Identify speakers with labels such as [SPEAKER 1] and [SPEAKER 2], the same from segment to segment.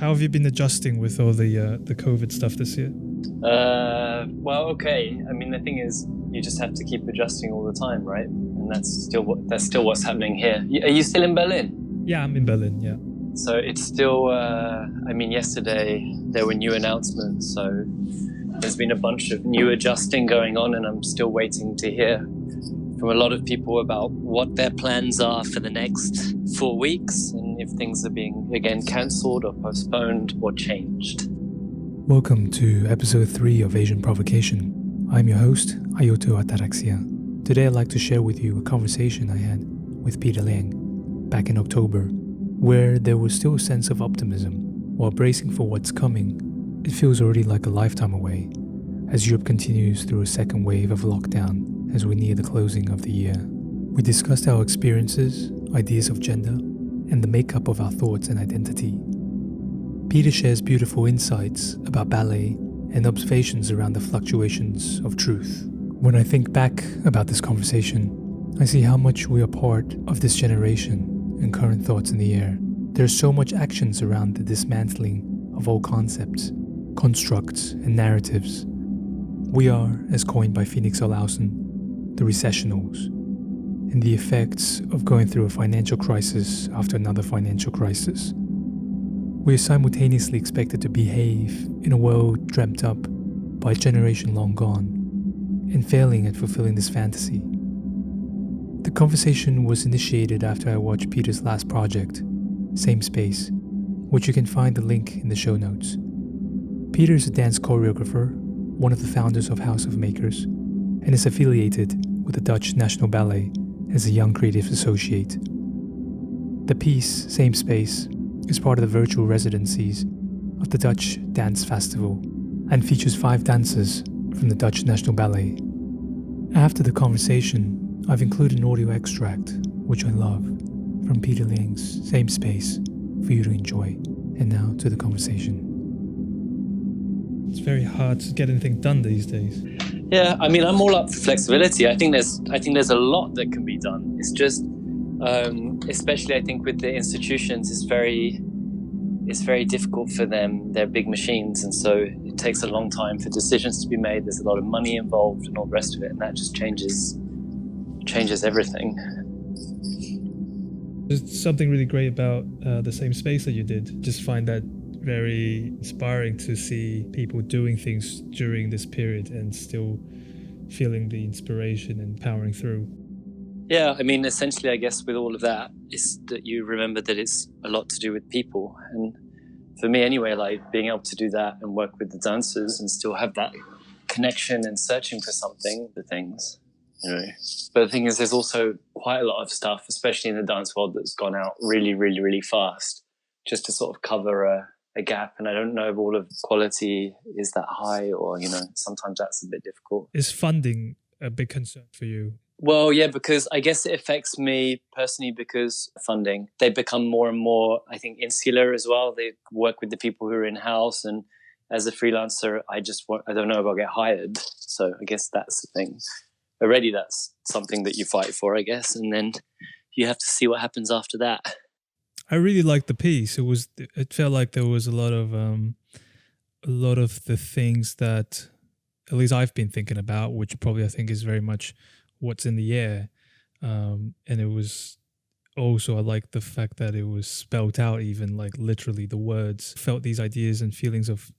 [SPEAKER 1] How have you been adjusting with all the COVID stuff this year?
[SPEAKER 2] Well, okay. I mean, the thing is, you just have to keep adjusting all the time, right? And that's still what's happening here. Are you still in Berlin?
[SPEAKER 1] Yeah, I'm in Berlin. Yeah.
[SPEAKER 2] So it's still. I mean, yesterday there were new announcements, so there's been a bunch of new adjusting going on, and I'm still waiting to hear from a lot of people about what their plans are for the next 4 weeks and if things are being again cancelled or postponed or changed.
[SPEAKER 3] Welcome to episode 3 of Asian Provocation. I'm your host, Ayoto Ataraxia. Today I'd like to share with you a conversation I had with Peter Leung back in October, where there was still a sense of optimism. While bracing for what's coming, it feels already like a lifetime away, as Europe continues through a second wave of lockdown as we near the closing of the year. We discussed our experiences, ideas of gender, and the makeup of our thoughts and identity. Peter shares beautiful insights about ballet and observations around the fluctuations of truth. When I think back about this conversation, I see how much we are part of this generation and current thoughts in the air. There's so much actions around the dismantling of all concepts, constructs, and narratives. We are, as coined by Phoenix Olausen, the recessionals, and the effects of going through a financial crisis after another financial crisis. We are simultaneously expected to behave in a world dreamt up by a generation long gone, and failing at fulfilling this fantasy. The conversation was initiated after I watched Peter's last project, Same Space, which you can find the link in the show notes. Peter is a dance choreographer, one of the founders of House of Makers, and is affiliated with the Dutch National Ballet as a young creative associate. The piece, Same Space, is part of the virtual residencies of the Dutch Dance Festival and features 5 dancers from the Dutch National Ballet. After the conversation, I've included an audio extract, which I love, from Peter Leung's Same Space for you to enjoy. And now to the conversation.
[SPEAKER 1] It's very hard to get anything done these days.
[SPEAKER 2] Yeah, I mean, I'm all up for flexibility. I think there's a lot that can be done. It's just, especially I think with the institutions, it's very difficult for them. They're big machines, and so it takes a long time for decisions to be made. There's a lot of money involved and all the rest of it, and that just changes everything.
[SPEAKER 1] There's something really great about the Same Space that you did. Just find that very inspiring to see people doing things during this period and still feeling the inspiration and powering through.
[SPEAKER 2] Yeah, I mean, essentially, I guess with all of that is that you remember that it's a lot to do with people. And for me anyway, like being able to do that and work with the dancers and still have that connection and searching for something, the things, you know. But the thing is, there's also quite a lot of stuff, especially in the dance world, that's gone out really, really, really fast just to sort of cover a gap. And I don't know if all of quality is that high or, you know, sometimes that's a bit difficult.
[SPEAKER 1] Is funding a big concern for you?
[SPEAKER 2] Well, yeah, because I guess it affects me personally because funding. They become more and more, I think, insular as well. They work with the people who are in-house, and as a freelancer, I don't know if I'll get hired. So I guess that's the thing. Already that's something that you fight for, I guess, and then you have to see what happens after that.
[SPEAKER 1] I really liked the piece. It felt like there was a lot of the things that at least I've been thinking about, which probably I think is very much what's in the air. And it was also, I like the fact that it was spelled out, even like literally the words. Felt these ideas and feelings of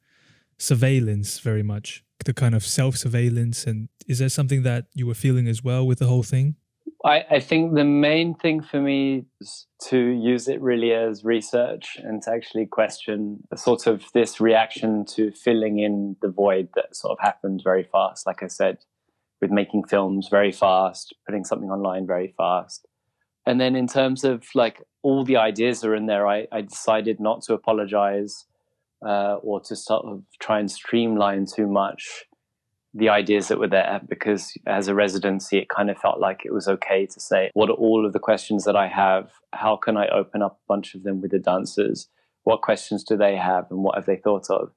[SPEAKER 1] surveillance very much, the kind of self-surveillance. And is there something that you were feeling as well with the whole thing?
[SPEAKER 2] I think the main thing for me is to use it really as research and to actually question sort of this reaction to filling in the void that sort of happened very fast, like I said, with making films very fast, putting something online very fast. And then in terms of like all the ideas are in there, I decided not to apologize or to sort of try and streamline too much the ideas that were there, because as a residency, it kind of felt like it was okay to say, what are all of the questions that I have? How can I open up a bunch of them with the dancers? What questions do they have and what have they thought of?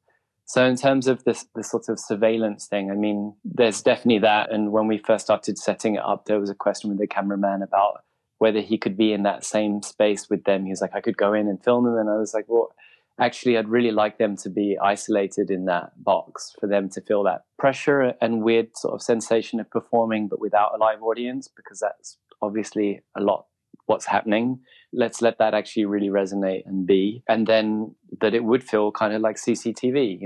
[SPEAKER 2] So in terms of this sort of surveillance thing, I mean, there's definitely that. And when we first started setting it up, there was a question with the cameraman about whether he could be in that same space with them. He was like, I could go in and film them. And I was like, well, actually I'd really like them to be isolated in that box, for them to feel that pressure and weird sort of sensation of performing but without a live audience, because that's obviously a lot what's happening. Let's let that actually really resonate and be, and then that it would feel kind of like CCTV.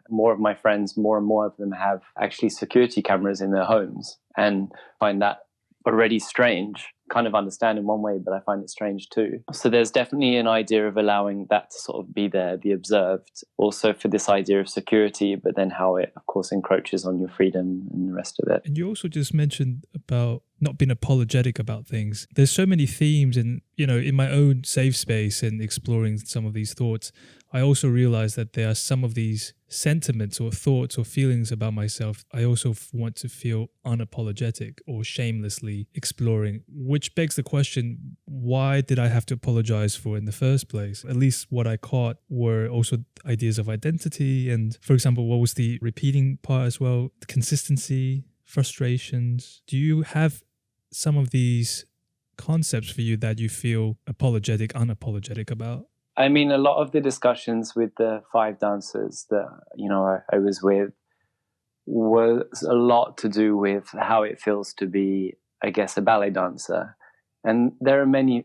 [SPEAKER 2] More of my friends, more and more of them have actually security cameras in their homes, and find that already strange. Kind of understand in one way, but I find it strange too. So there's definitely an idea of allowing that to sort of be there, be observed, also for this idea of security, but then how it, of course, encroaches on your freedom and the rest of it.
[SPEAKER 1] And you also just mentioned about not being apologetic about things. There's so many themes, and in my own safe space and exploring some of these thoughts, I also realize that there are some of these sentiments or thoughts or feelings about myself I also want to feel unapologetic or shamelessly exploring, which begs the question, why did I have to apologize for in the first place? At least what I caught were also ideas of identity, and, for example, what was the repeating part as well, the consistency, frustrations. Do you have some of these concepts for you that you feel apologetic, unapologetic about?
[SPEAKER 2] I mean, a lot of the discussions with the 5 dancers that, I was with was a lot to do with how it feels to be, I guess, a ballet dancer. And there are many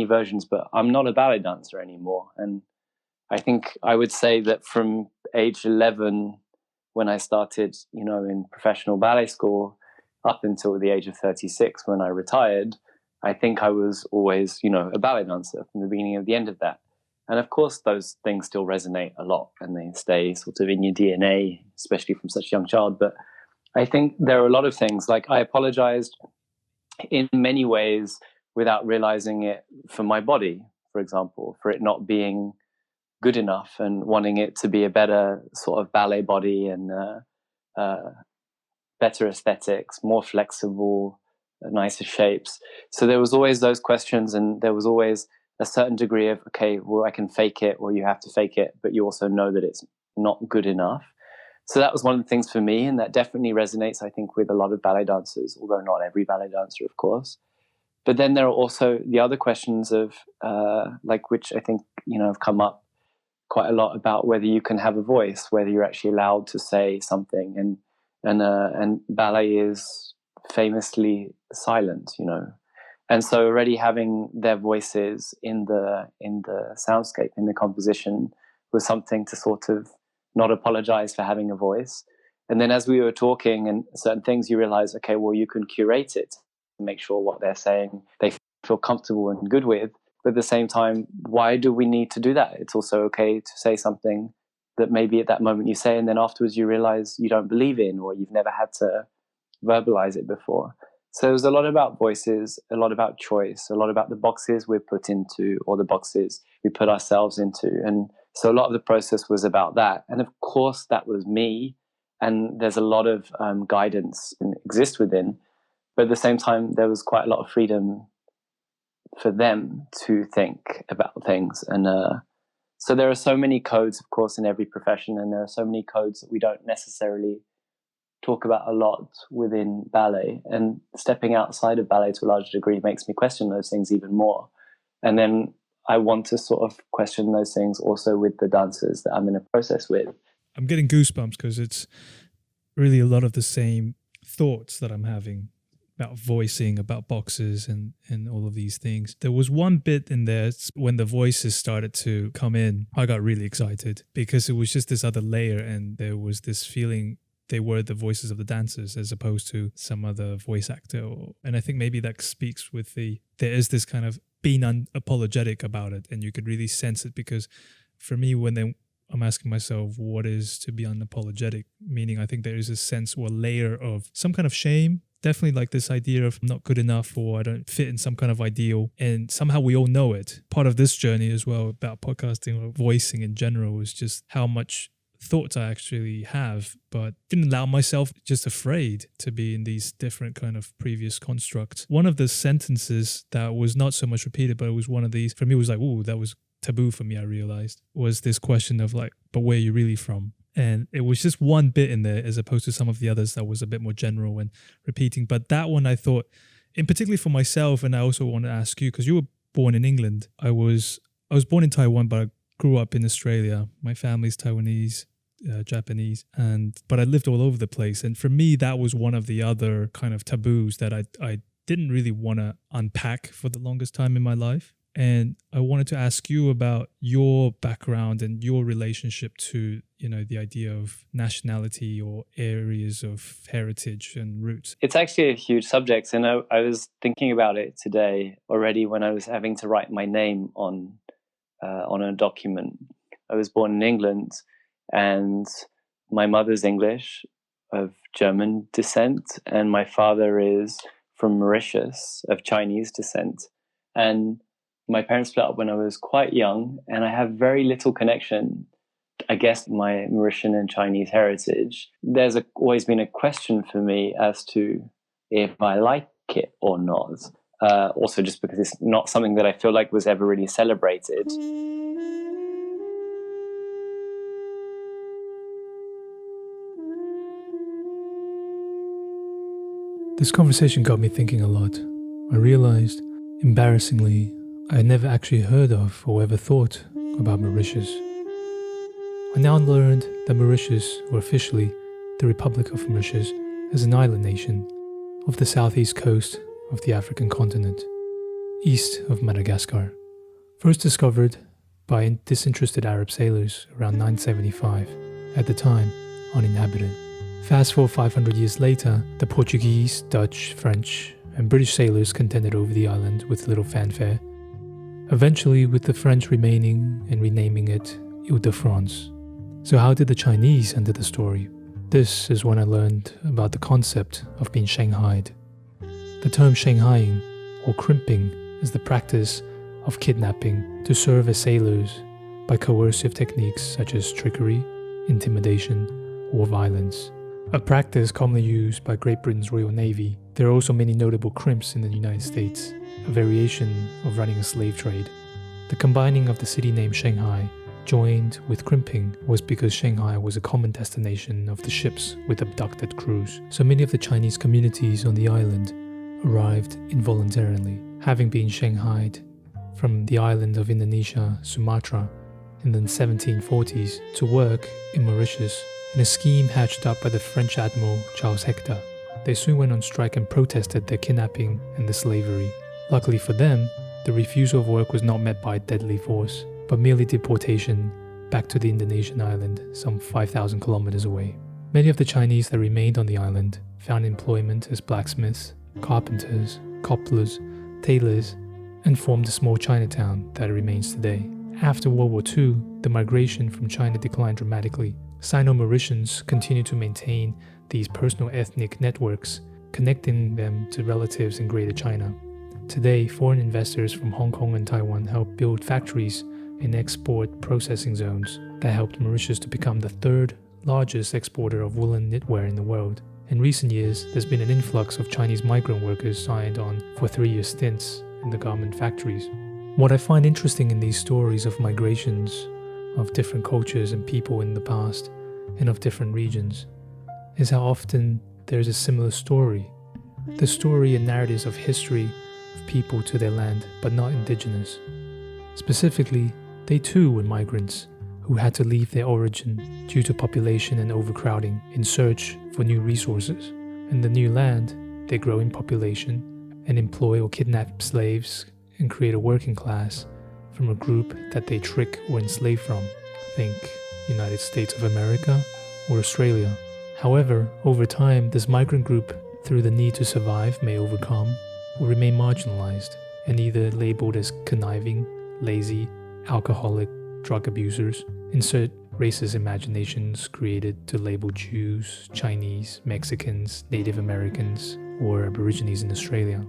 [SPEAKER 2] versions, but I'm not a ballet dancer anymore. And I think I would say that from age 11, when I started, in professional ballet school, up until the age of 36, when I retired, I think I was always, a ballet dancer from the beginning of the end of that. And of course, those things still resonate a lot, and they stay sort of in your DNA, especially from such a young child. But I think there are a lot of things, like I apologized in many ways without realizing it, for my body, for example, for it not being good enough and wanting it to be a better sort of ballet body and better aesthetics, more flexible, nicer shapes. So there was always those questions, and there was always a certain degree of, okay, well, I can fake it, or you have to fake it, but you also know that it's not good enough. So that was one of the things for me, and that definitely resonates, I think, with a lot of ballet dancers, although not every ballet dancer, of course. But then there are also the other questions of, which I think, have come up quite a lot, about whether you can have a voice, whether you're actually allowed to say something. And ballet is famously silent, And so already having their voices in the soundscape, in the composition, was something to sort of not apologize for having a voice. And then as we were talking and certain things, you realize, okay, well, you can curate it to make sure what they're saying they feel comfortable and good with. But at the same time, why do we need to do that? It's also okay to say something that maybe at that moment you say, and then afterwards you realize you don't believe in, or you've never had to verbalize it before. So it was a lot about voices, a lot about choice, a lot about the boxes we're put into, or the boxes we put ourselves into. And so a lot of the process was about that. And of course, that was me. And there's a lot of guidance and exists within. But at the same time, there was quite a lot of freedom for them to think about things. And so there are so many codes, of course, in every profession. And there are so many codes that we don't necessarily talk about a lot within ballet, and stepping outside of ballet to a large degree makes me question those things even more. And then I want to sort of question those things also with the dancers that I'm in a process with.
[SPEAKER 1] I'm getting goosebumps because it's really a lot of the same thoughts that I'm having about voicing, about boxes and all of these things. There was one bit in there when the voices started to come in, I got really excited because it was just this other layer, and there was this feeling they were the voices of the dancers as opposed to some other voice actor. And I think maybe that speaks with there is this kind of being unapologetic about it, and you could really sense it, because for me, I'm asking myself, what is to be unapologetic? Meaning I think there is a sense or a layer of some kind of shame, definitely like this idea of I'm not good enough, or I don't fit in some kind of ideal. And somehow we all know it. Part of this journey as well about podcasting or voicing in general is just how much thoughts I actually have, but didn't allow myself, just afraid to be in these different kind of previous constructs. One of the sentences that was not so much repeated, but it was one of these, for me, was like, ooh, that was taboo for me, I realized, was this question of like, but where are you really from? And it was just one bit in there as opposed to some of the others that was a bit more general and repeating. But that one I thought, in particularly for myself, and I also want to ask you, because you were born in England. I was born in Taiwan, but grew up in Australia. My family's Taiwanese, Japanese, but I lived all over the place. And for me, that was one of the other kind of taboos that I didn't really want to unpack for the longest time in my life. And I wanted to ask you about your background and your relationship to, the idea of nationality or areas of heritage and roots.
[SPEAKER 2] It's actually a huge subject, and I was thinking about it today already when I was having to write my name on a document. I was born in England, and my mother's English of German descent, and my father is from Mauritius of Chinese descent. And my parents split up when I was quite young, and I have very little connection, I guess, my Mauritian and Chinese heritage. There's always been a question for me as to if I like it or not. Also just because it's not something that I feel like was ever really celebrated.
[SPEAKER 3] This conversation got me thinking a lot. I realized, embarrassingly, I had never actually heard of or ever thought about Mauritius. I now learned that Mauritius, or officially the Republic of Mauritius, is an island nation off the southeast coast of the African continent, east of Madagascar. First discovered by disinterested Arab sailors around 975, at the time uninhabited. Fast forward 500 years later, the Portuguese, Dutch, French, and British sailors contended over the island with little fanfare, eventually with the French remaining and renaming it Ile-de-France. So how did the Chinese enter the story? This is when I learned about the concept of being shanghaied. The term shanghaiing, or crimping, is the practice of kidnapping to serve as sailors by coercive techniques such as trickery, intimidation, or violence. A practice commonly used by Great Britain's Royal Navy. There are also many notable crimps in the United States, a variation of running a slave trade. The combining of the city name Shanghai joined with crimping was because Shanghai was a common destination of the ships with abducted crews. So many of the Chinese communities on the island arrived involuntarily, having been shanghaied from the island of Indonesia, Sumatra, in the 1740s to work in Mauritius in a scheme hatched up by the French Admiral Charles Hector. They soon went on strike and protested their kidnapping and the slavery. Luckily for them, the refusal of work was not met by deadly force, but merely deportation back to the Indonesian island, some 5,000 kilometers away. Many of the Chinese that remained on the island found employment as blacksmiths, carpenters, cobblers, tailors, and formed a small Chinatown that remains today. After World War II, the migration from China declined dramatically. Sino-Mauritians continued to maintain these personal ethnic networks, connecting them to relatives in Greater China. Today, foreign investors from Hong Kong and Taiwan help build factories in export processing zones that helped Mauritius to become the third largest exporter of woolen knitwear in the world. In recent years, there's been an influx of Chinese migrant workers signed on for 3-year stints in the garment factories. What I find interesting in these stories of migrations of different cultures and people in the past and of different regions is how often there's a similar story. The story and narratives of history of people to their land, but not indigenous. Specifically, they too were migrants who had to leave their origin due to population and overcrowding in search for new resources. In the new land, they grow in population and employ or kidnap slaves and create a working class from a group that they trick or enslave from. Think United States of America or Australia. However, over time, this migrant group, through the need to survive, may overcome or remain marginalized and either labeled as conniving, lazy, alcoholic, drug abusers. Insert racist imaginations created to label Jews, Chinese, Mexicans, Native Americans, or Aborigines in Australia.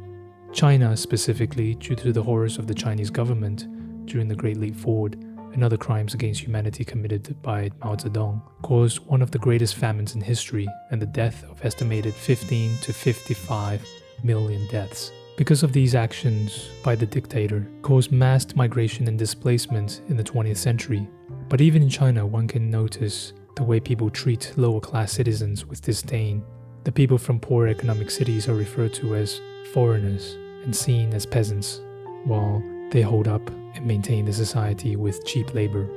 [SPEAKER 3] China, specifically, due to the horrors of the Chinese government during the Great Leap Forward and other crimes against humanity committed by Mao Zedong, caused one of the greatest famines in history and the death of estimated 15 to 55 million deaths. Because of these actions by the dictator, caused mass migration and displacement in the 20th century. But even in China, one can notice the way people treat lower-class citizens with disdain. The people from poor economic cities are referred to as foreigners and seen as peasants, while they hold up and maintain the society with cheap labor.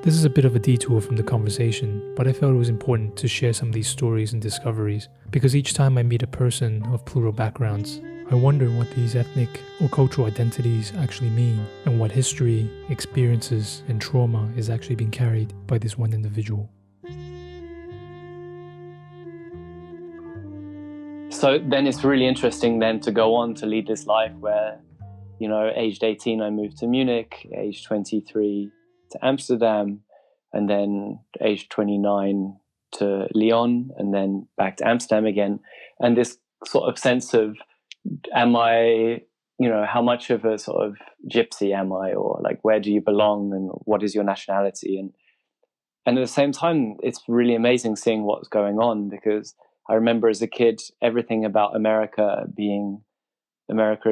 [SPEAKER 3] This is a bit of a detour from the conversation, but I felt it was important to share some of these stories and discoveries, because each time I meet a person of plural backgrounds, I wonder what these ethnic or cultural identities actually mean, and what history, experiences, and trauma is actually being carried by this one individual.
[SPEAKER 2] So then it's really interesting then to go on to lead this life where, aged 18, I moved to Munich, aged 23 to Amsterdam, and then aged 29 to Lyon, and then back to Amsterdam again. And this sort of sense of, am I, how much of a sort of gypsy am I, or like, where do you belong, and what is your nationality? And at the same time, it's really amazing seeing what's going on, because I remember as a kid, everything about America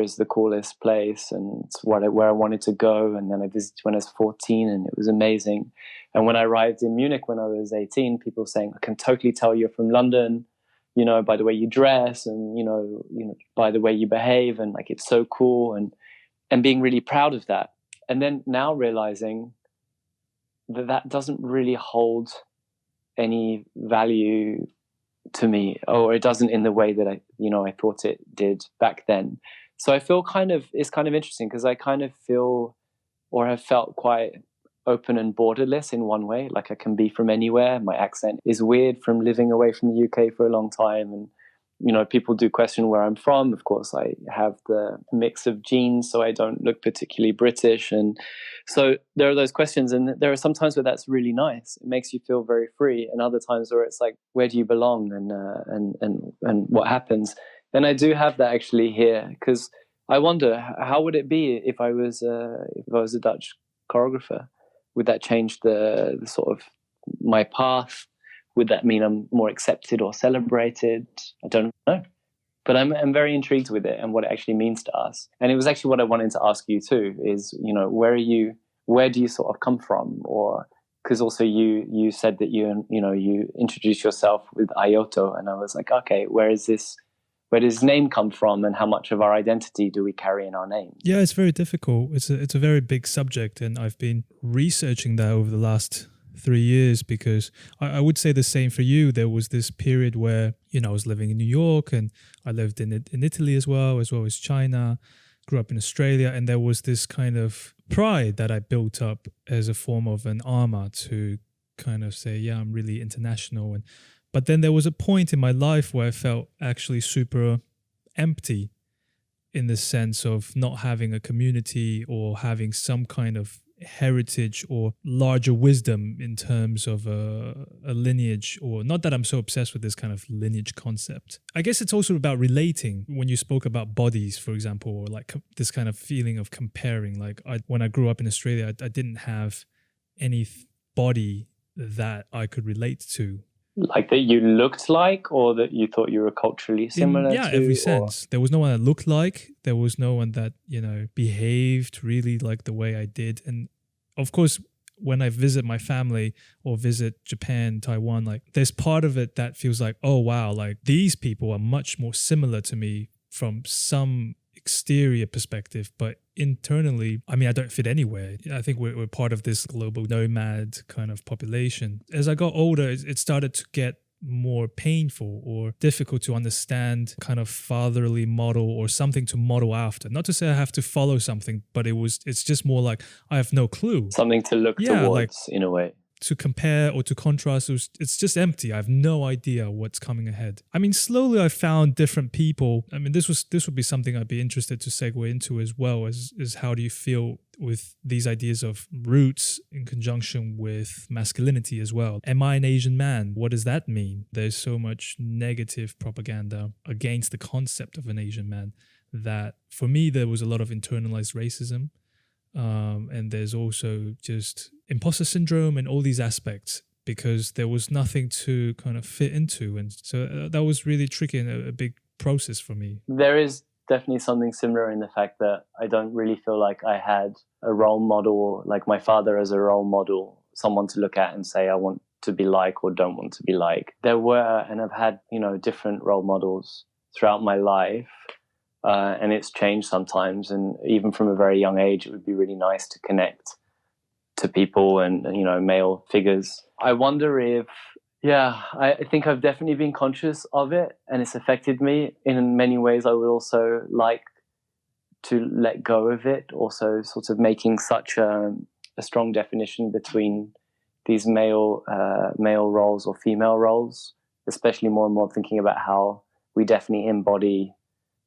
[SPEAKER 2] is the coolest place, and it's where I wanted to go. And then I visited when I was 14, and it was amazing. And when I arrived in Munich when I was 18, people saying, I can totally tell you're from London, by the way you dress, and by the way you behave, and like, it's so cool, and being really proud of that. And then now realizing that doesn't really hold any value to me, or it doesn't in the way that I thought it did back then. So I feel it's kind of interesting, because I kind of feel, or have felt, quite open and borderless in one way. Like, I can be from anywhere. My accent is weird from living away from the UK for a long time, and people do question where I'm from. Of course, I have the mix of genes, so I don't look particularly British. And so there are those questions, and there are some times where that's really nice. It makes you feel very free, and other times where it's like, where do you belong, and what happens? Then I do have that actually here, because I wonder, how would it be if I was a Dutch choreographer? Would that change the sort of my path? Would that mean I'm more accepted or celebrated? I don't know. But I'm very intrigued with it and what it actually means to us. And it was actually what I wanted to ask you too, is, where do you sort of come from? Or, because also you said that you introduced yourself with Ayoto, and I was like, okay, where does his name come from, and how much of our identity do we carry in our name?
[SPEAKER 1] Yeah, it's very difficult. It's a very big subject, and I've been researching that over the last 3 years, because I would say the same for you. There was this period where, I was living in New York, and I lived in Italy as well as China, grew up in Australia, and there was this kind of pride that I built up as a form of an armor to kind of say, yeah, I'm really international. But then there was a point in my life where I felt actually super empty, in the sense of not having a community or having some kind of heritage or larger wisdom in terms of a lineage. Or not that I'm so obsessed with this kind of lineage concept. I guess it's also about relating. When you spoke about bodies, for example, or like this kind of feeling of comparing, like when I grew up in Australia, I didn't have any body that I could relate to.
[SPEAKER 2] Like that you looked like, or that you thought you were culturally similar to?
[SPEAKER 1] Every sense. There was no one that looked like. There was no one that, behaved really like the way I did. And of course, when I visit my family or visit Japan, Taiwan, like there's part of it that feels like, oh, wow, like these people are much more similar to me from some exterior perspective, but internally, I don't fit anywhere. I think we're part of this global nomad kind of population. As I got older, it started to get more painful or difficult to understand kind of fatherly model or something to model after. Not to say I have to follow something, but it's just more like I have no clue.
[SPEAKER 2] Something to look towards, in a way.
[SPEAKER 1] To compare or to contrast, it's just empty. I have no idea what's coming ahead. Slowly I found different people. This would be something I'd be interested to segue into as well, as how do you feel with these ideas of roots in conjunction with masculinity as well? Am I an Asian man? What does that mean? There's so much negative propaganda against the concept of an Asian man that for me there was a lot of internalized racism. And there's also just imposter syndrome and all these aspects, because there was nothing to kind of fit into. And so that was really tricky and a big process for me.
[SPEAKER 2] There is definitely something similar in the fact that I don't really feel like I had a role model, like my father as a role model, someone to look at and say, I want to be like or don't want to be like. There were, and I've had, different role models throughout my life. And it's changed sometimes. And even from a very young age, it would be really nice to connect to people and, you know, male figures. I wonder if, yeah, I think I've definitely been conscious of it, and it's affected me in many ways. I would also like to let go of it, also sort of making such a strong definition between these male roles or female roles, especially more and more thinking about how we definitely embody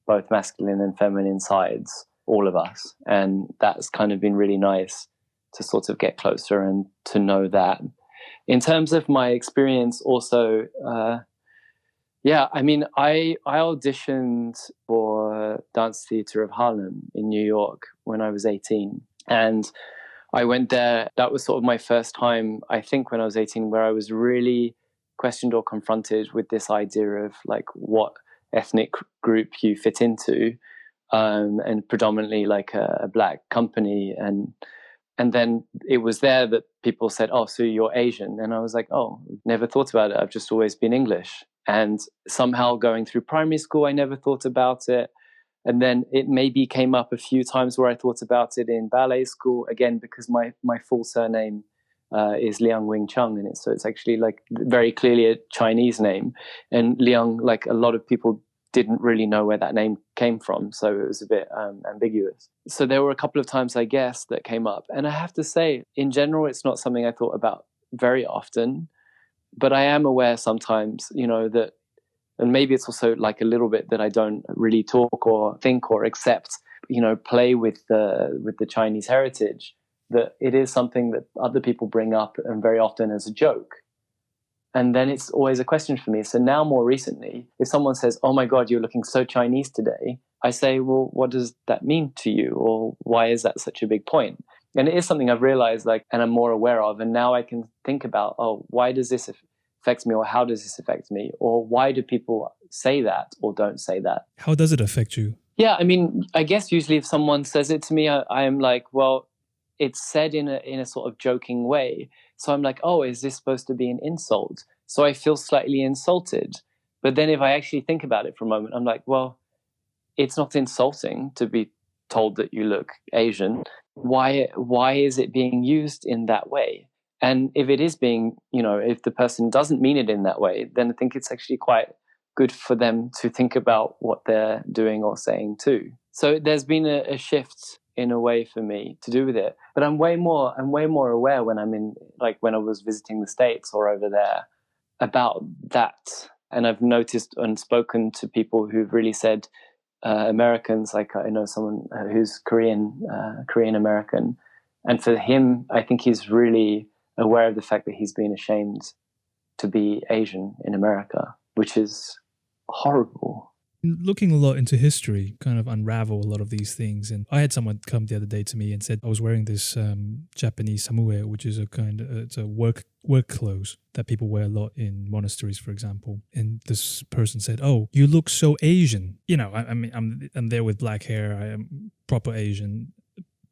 [SPEAKER 2] both masculine and feminine sides, all of us. And that's kind of been really nice to sort of get closer and to know that. In terms of my experience also, I mean, I auditioned for Dance Theatre of Harlem in New York when I was 18. And I went there. That was sort of my first time, I think, when I was 18, where I was really questioned or confronted with this idea of like what ethnic group you fit into, and predominantly like a black company. And then it was there that people said, oh, so you're Asian. And I was like, oh, never thought about it. I've just always been English. And somehow going through primary school, I never thought about it. And then it maybe came up a few times where I thought about it in ballet school, again, because my full surname is Leung Wing Chung. And it's actually like very clearly a Chinese name. And Leung, like a lot of people didn't really know where that name came from. So it was a bit ambiguous. So there were a couple of times, I guess, that came up. And I have to say, in general, it's not something I thought about very often. But I am aware sometimes, you know, that, and maybe it's also like a little bit that I don't really talk or think or accept, you know, play with the Chinese heritage, that it is something that other people bring up and very often as a joke. And then it's always a question for me. So now more recently, if someone says, oh my God, you're looking so Chinese today, I say, well, what does that mean to you? Or why is that such a big point? And it is something I've realized, like, and I'm more aware of. And now I can think about, oh, why does this affect me? Or how does this affect me? Or why do people say that or don't say that?
[SPEAKER 1] How does it affect you?
[SPEAKER 2] Yeah, I mean, I guess usually if someone says it to me, I am like, well, it's said in a sort of joking way. So I'm like, oh, is this supposed to be an insult? So I feel slightly insulted. But then if I actually think about it for a moment, I'm like, well, it's not insulting to be told that you look Asian. Why is it being used in that way? And if it is being, you know, if the person doesn't mean it in that way, then I think it's actually quite good for them to think about what they're doing or saying too. So there's been a shift in a way for me to do with it. But I'm way more aware when I'm in, like when I was visiting the States or over there, about that. And I've noticed and spoken to people who've really said, Americans, like I know someone who's Korean American, and for him, I think he's really aware of the fact that he's been ashamed to be Asian in America, which is horrible.
[SPEAKER 1] Looking a lot into history, kind of unravel a lot of these things. And I had someone come the other day to me and said I was wearing this Japanese samue, which is it's a work clothes that people wear a lot in monasteries, for example. And this person said, "Oh, you look so Asian." You know, I mean, I'm there with black hair. I am proper Asian.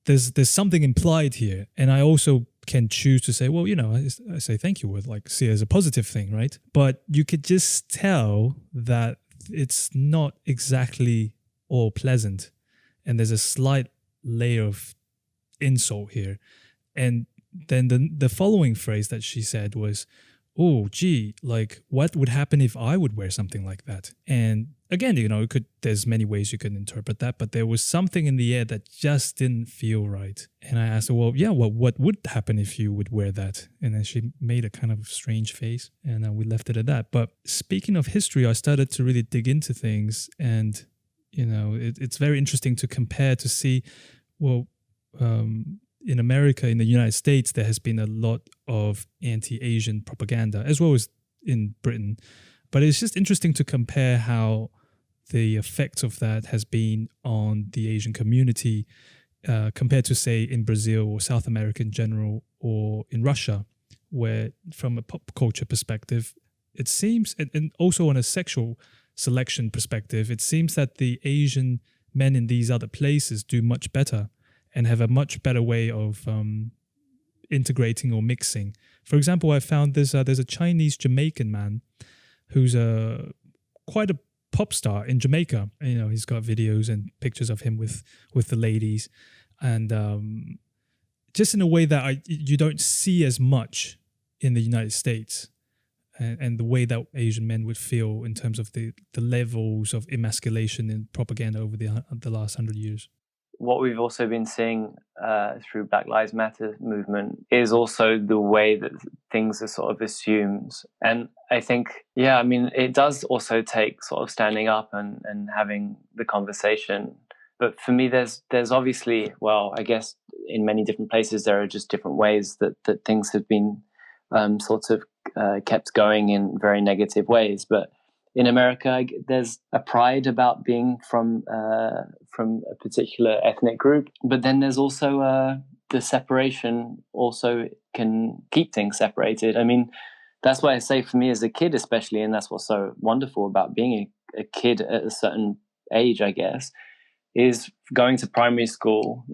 [SPEAKER 1] There's something implied here, and I also can choose to say, well, you know, I say thank you with like see it as a positive thing, right? But you could just tell that it's not exactly all pleasant, and there's a slight layer of insult here. And then the following phrase that she said was, oh gee, like what would happen if I would wear something like that? And again, you know, there's many ways you could interpret that, but there was something in the air that just didn't feel right. And I asked her, well, yeah, what would happen if you would wear that? And then she made a kind of strange face, and we left it at that. But speaking of history, I started to really dig into things, and, you know, it's very interesting to compare to see, well, in America, in the United States, there has been a lot of anti-Asian propaganda, as well as in Britain. But it's just interesting to compare how the effect of that has been on the Asian community compared to, say, in Brazil or South America in general, or in Russia, where from a pop culture perspective, it seems, and also on a sexual selection perspective, it seems that the Asian men in these other places do much better and have a much better way of integrating or mixing. For example, I found there's a Chinese Jamaican man who's quite a pop star in Jamaica. You know, he's got videos and pictures of him with the ladies, and just in a way that you don't see as much in the United States, and the way that Asian men would feel in terms of the levels of emasculation in propaganda over the last 100 years.
[SPEAKER 2] What we've also been seeing through Black Lives Matter movement is also the way that things are sort of assumed. And I think, it does also take sort of standing up and having the conversation. But for me, there's obviously, well, I guess in many different places, there are just different ways that things have been kept going in very negative ways. But in America, there's a pride about being from a particular ethnic group, but then there's also the separation also can keep things separated. I mean, that's why I say for me as a kid especially, and that's what's so wonderful about being a kid at a certain age, I guess, is going to primary school,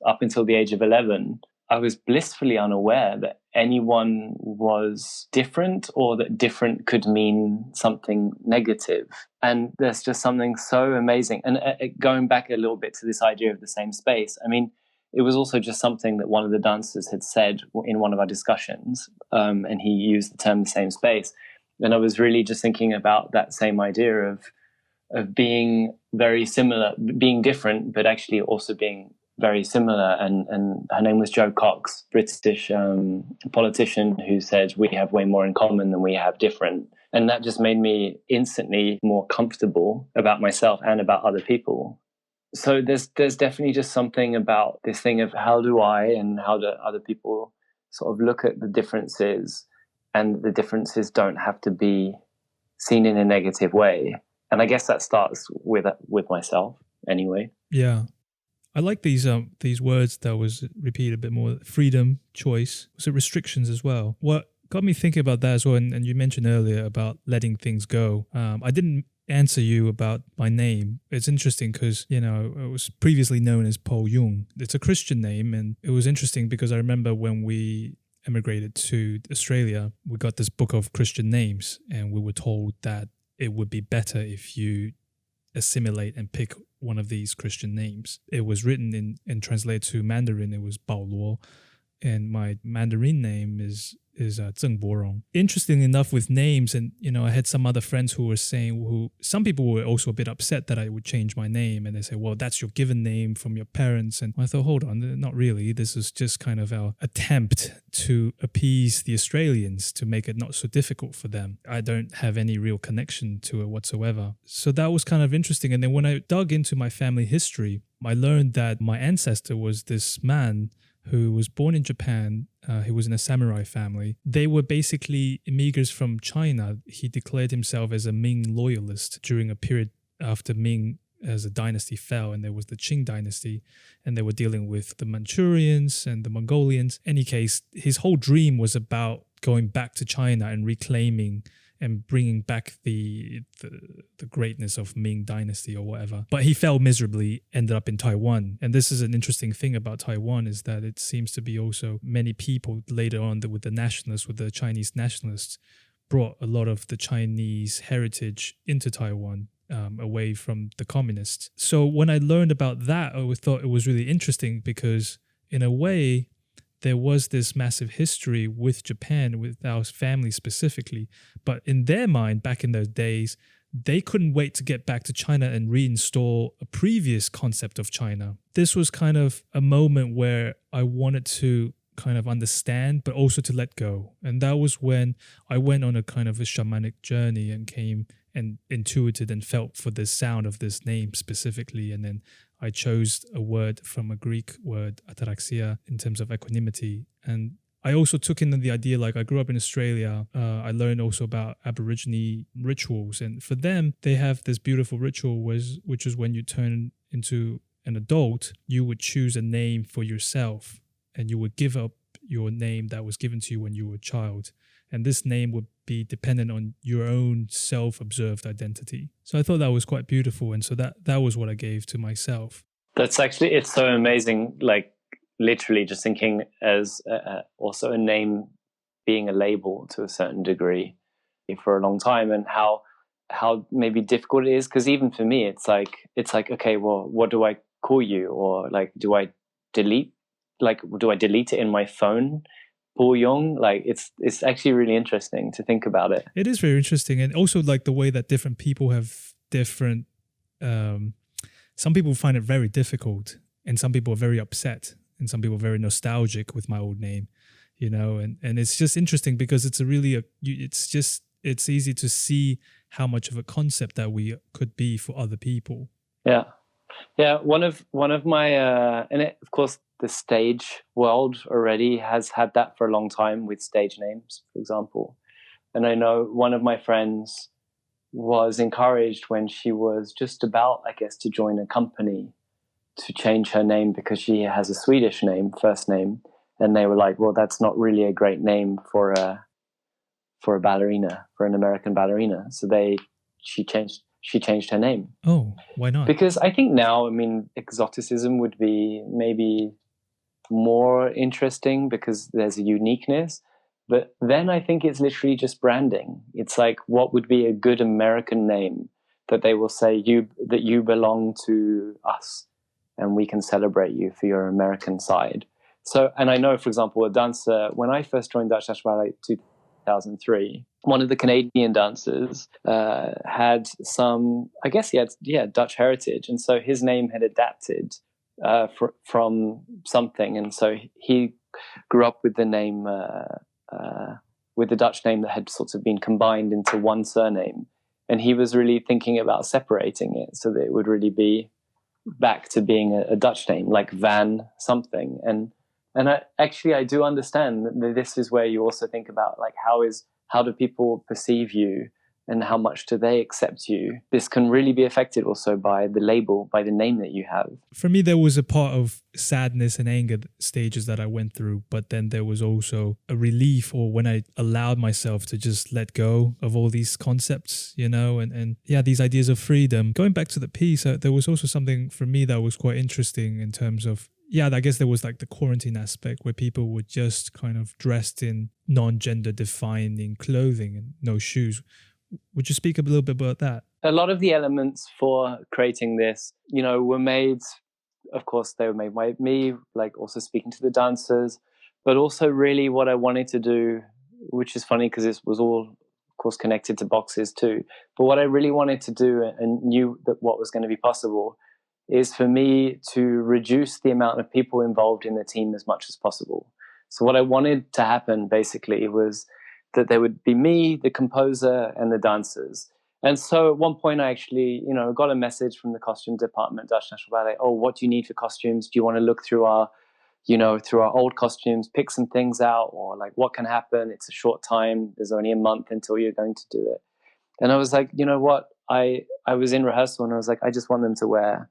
[SPEAKER 2] up until the age of 11, I was blissfully unaware that anyone was different or that different could mean something negative. And there's just something so amazing. And going back a little bit to this idea of the same space, I mean, it was also just something that one of the dancers had said in one of our discussions, and he used the term the same space. And I was really just thinking about that same idea of being very similar, being different, but actually also being very similar. And her name was Jo Cox, British politician, who said we have way more in common than we have different. And that just made me instantly more comfortable about myself and about other people. So there's definitely just something about this thing of how do I and how do other people sort of look at the differences, and the differences don't have to be seen in a negative way. And I guess that starts with myself anyway.
[SPEAKER 1] Yeah. I like these words that was repeated a bit more. Freedom, choice. Was it restrictions as well? What got me thinking about that as well, and you mentioned earlier about letting things go. I didn't answer you about my name. It's interesting because, it was previously known as Peter Leung. It's a Christian name, and it was interesting because I remember when we emigrated to Australia, we got this book of Christian names, and we were told that it would be better if you assimilate and pick one of these Christian names. It was written and translated to Mandarin. It was Bao Luo, and my Mandarin name is Zheng Borong. Interesting enough with names, and I had some other friends who were saying, some people were also a bit upset that I would change my name, and they say, well, that's your given name from your parents. And I thought, hold on, not really. This is just kind of our attempt to appease the Australians, to make it not so difficult for them. I don't have any real connection to it whatsoever. So that was kind of interesting. And then when I dug into my family history, I learned that my ancestor was this man who was born in Japan. He was in a samurai family. They were basically immigrants from China. He declared himself as a Ming loyalist during a period after Ming as a dynasty fell, and there was the Qing dynasty, and they were dealing with the Manchurians and the Mongolians. In any case, his whole dream was about going back to China and reclaiming and bringing back the greatness of Ming dynasty or whatever. But he fell miserably, ended up in Taiwan. And this is an interesting thing about Taiwan, is that it seems to be also many people later on with the nationalists, with the Chinese nationalists, brought a lot of the Chinese heritage into Taiwan, away from the communists. So when I learned about that, I thought it was really interesting because in a way, there was this massive history with Japan, with our family specifically. But in their mind, back in those days, they couldn't wait to get back to China and reinstall a previous concept of China. This was kind of a moment where I wanted to kind of understand, but also to let go. And that was when I went on a kind of a shamanic journey and came and intuited and felt for the sound of this name specifically. And then I chose a word from a Greek word, ataraxia, in terms of equanimity. And I also took in the idea, like I grew up in Australia, I learned also about Aborigine rituals. And for them, they have this beautiful ritual, which is when you turn into an adult, you would choose a name for yourself and you would give up your name that was given to you when you were a child. And this name would be dependent on your own self-observed identity. So I thought that was quite beautiful. And so that was what I gave to myself.
[SPEAKER 2] That's actually, it's so amazing, like literally just thinking as also a name being a label to a certain degree for a long time, and how maybe difficult it is. Because even for me, it's like, okay, well, what do I call you? Or like, do I delete like, do I delete it in my phone? Boijmans, like it's actually really interesting to think about it.
[SPEAKER 1] It is very interesting, and also like the way that different people have different. Some people find it very difficult, and some people are very upset, and some people are very nostalgic with my old name, you know. And it's just interesting because it's it's easy to see how much of a concept that we could be for other people.
[SPEAKER 2] Yeah. One of my and it, of course, the stage world already has had that for a long time with stage names, for example. And I know one of my friends was encouraged when she was just about, I guess, to join a company to change her name because she has a Swedish name, first name. And they were like, well, that's not really a great name for a ballerina, for an American ballerina. So she changed her name.
[SPEAKER 1] Oh, why not?
[SPEAKER 2] Because I think now, I mean, exoticism would be maybe more interesting because there's a uniqueness. But then I think it's literally just branding. It's like, what would be a good American name that they will say that you belong to us and we can celebrate you for your American side. So, and I know, for example, a dancer, when I first joined Dutch National Ballet 2003, one of the Canadian dancers had some, I guess he had Dutch heritage. And so his name had adapted from something. And so he grew up with the name, with the Dutch name that had sort of been combined into one surname. And he was really thinking about separating it so that it would really be back to being a Dutch name, like Van something. And I do understand that this is where you also think about, like, how do people perceive you and how much do they accept you? This can really be affected also by the label, by the name that you have.
[SPEAKER 1] For me, there was a part of sadness and anger stages that I went through, but then there was also a relief, or when I allowed myself to just let go of all these concepts, you know, and these ideas of freedom. Going back to the piece, there was also something for me that was quite interesting in terms of, I guess there was like the quarantine aspect where people were just kind of dressed in non-gender defining clothing and no shoes. Would you speak a little bit about that?
[SPEAKER 2] A lot of the elements for creating this, you know, were made, of course, they were made by me, like also speaking to the dancers, but also really what I wanted to do, which is funny because this was all, of course, connected to boxes too. But what I really wanted to do and knew that what was going to be possible is for me to reduce the amount of people involved in the team as much as possible. So what I wanted to happen basically was that there would be me, the composer, and the dancers. And so at one point I actually, you know, got a message from the costume department, Dutch National Ballet. Oh, what do you need for costumes? Do you want to look through our old costumes, pick some things out, or like what can happen? It's a short time. There's only a month until you're going to do it. And I was like, you know what? I was in rehearsal and I was like, I just want them to wear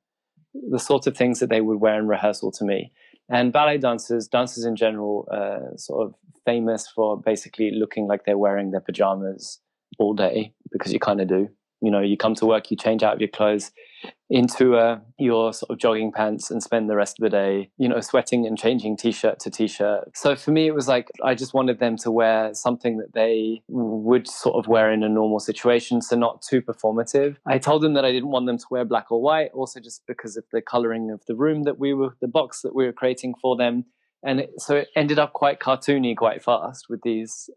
[SPEAKER 2] the sort of things that they would wear in rehearsal to me. And ballet dancers in general, sort of famous for basically looking like they're wearing their pajamas all day, because you kind of do. You know, you come to work, you change out of your clothes into your sort of jogging pants and spend the rest of the day, you know, sweating and changing t-shirt to t-shirt. So for me, it was like, I just wanted them to wear something that they would sort of wear in a normal situation, so not too performative. I told them that I didn't want them to wear black or white, also just because of the coloring of the room the box that we were creating for them. And so it ended up quite cartoony quite fast with these